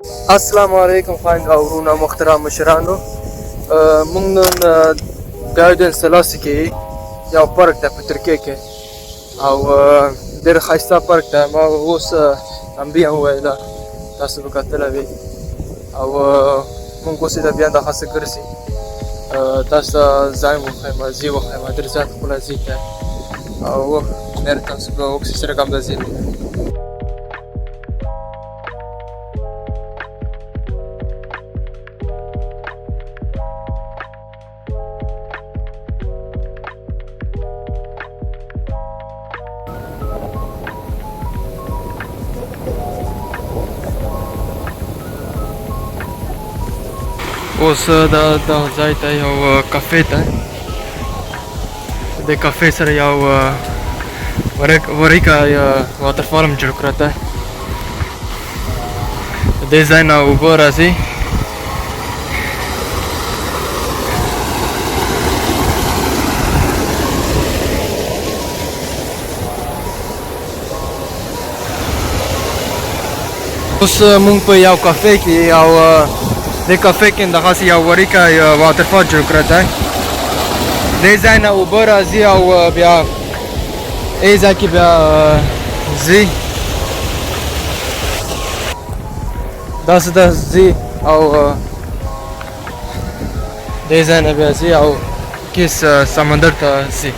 السلام علیکم خویندو او وروڼه محترم مشرانو. موږ نن د سلاسي کې یو پارک دی په ترکیه کې او ډېر ښایسته پارک دی. ما اوس امبي هم وویله تاسو به کتلی وي او موږ اوس د بیا دغسې ګرځي تاسو ته ځای وښیم ځای وښیم ډېر زیات ښکلی ځای دی او ډېر تاسو به اوس سره هم د ځای اوس دا ځای ته یو کافې ته د کافې سره یو وریکه یا واټرفال هم جوړ کړی دی. د دې ځای نه اوبه راځي اوس مونږ په یو کافې کې یو د کافې کې دغسې یو وریکه یا واټرفال جوړ کړی دی. دې ځای نه اوبه راځي او بیا دې ځای کې بیا ځي داسې ځي او دې ځای نه بیا ځي او کیس سمندر ته ځي.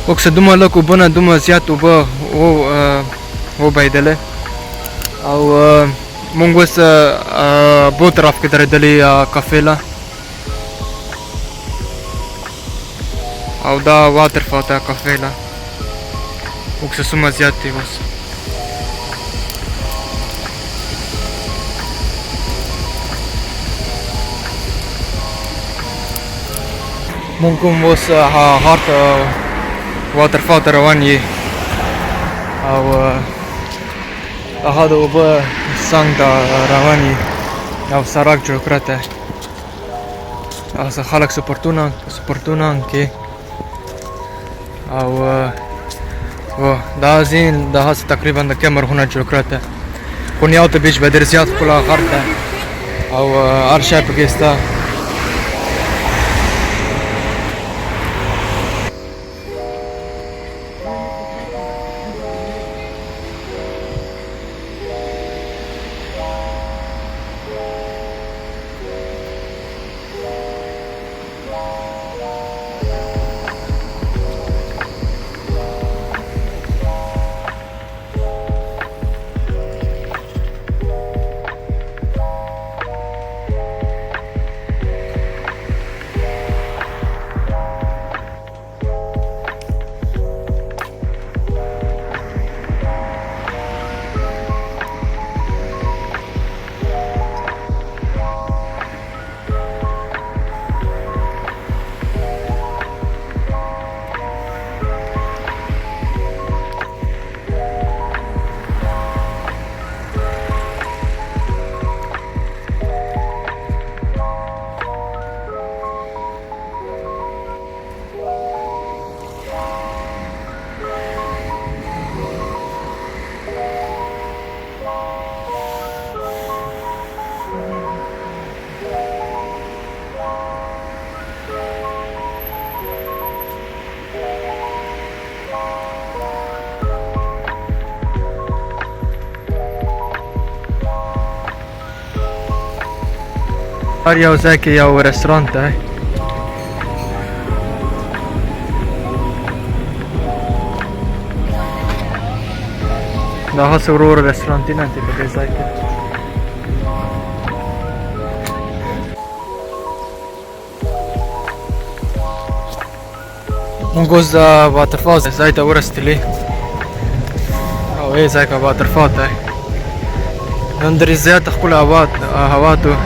اوس دومره لږ اوبه نه دومره زیات اوبه وبهېدلې او مونږ اوس بو طرف کې درېدلي کافې له او دا واټرفال ته کافې له اوس څومره زیات دی. اوس مونږ کوم اوس هغه ته واټرفال ته روان یو او هغه د اوبه څنګ ته روان یو یو سړک جوړ کړی دی هغسې خلک سپورتونه کوي او دا ځین دغسې تقریبا د کیمرونه جوړ کړی دی. خو ته بیچ به ډېر زیات ښکلی غر دی او هر شی پکې شته. هر یو ځای کې یو رستورانت دی دا هسې ورو ورو رستورانتونه دي په دې ځای کې. مونږ اوس د واټرفال ځای ته ورسېدلي او دې ځای کې واټرفال دی. نن ډېرې زیاته ښکلې هوا ده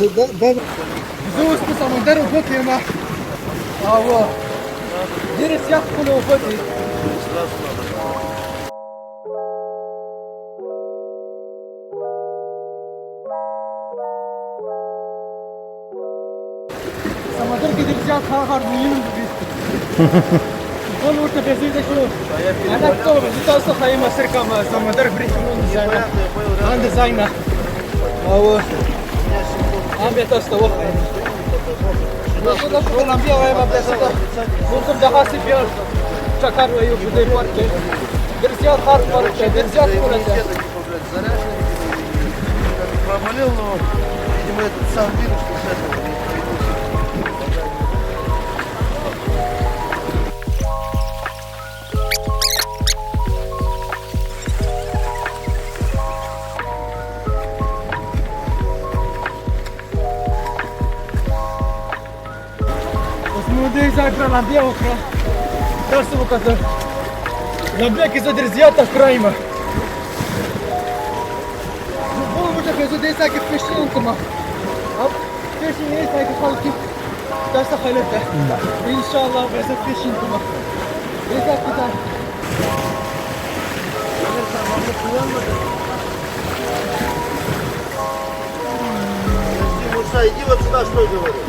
زه اوس په سمندر اوبه کې یم او ډېرې زیات ښکلې اوبه دي. سمندر کې ډېر زیات هارمونیون دي. ټول ورته بېزیده شو. انا کوم زه تاسو ته ښایم circam سمندر برېښنون ډیزاینر ان ډیزاینر او هم بیا تاسو ته وښایم. زه د کولمبیا وایم بیا څه ته موږ هم دغسې بیا چکر وهیو په دې پارک کې. ډېر زیات ښار پارک دی، ډېر زیات ښکلی دی. Проболел, но, видимо, этот сам вирус с этого не переносит. اوس مو دې ځای کړه لمبیا وکړه. تاسو وکتل لمبیا کې زه ډېر زیاته ښکره یم. زه دې ځای کې فشینګ کوم او فشینګ یې ځای کې خلک تاسو خلک ده انشاءالله به زه فشینګ کوم دې ځای کې ده. Муса, иди вот сюда, что я говорю.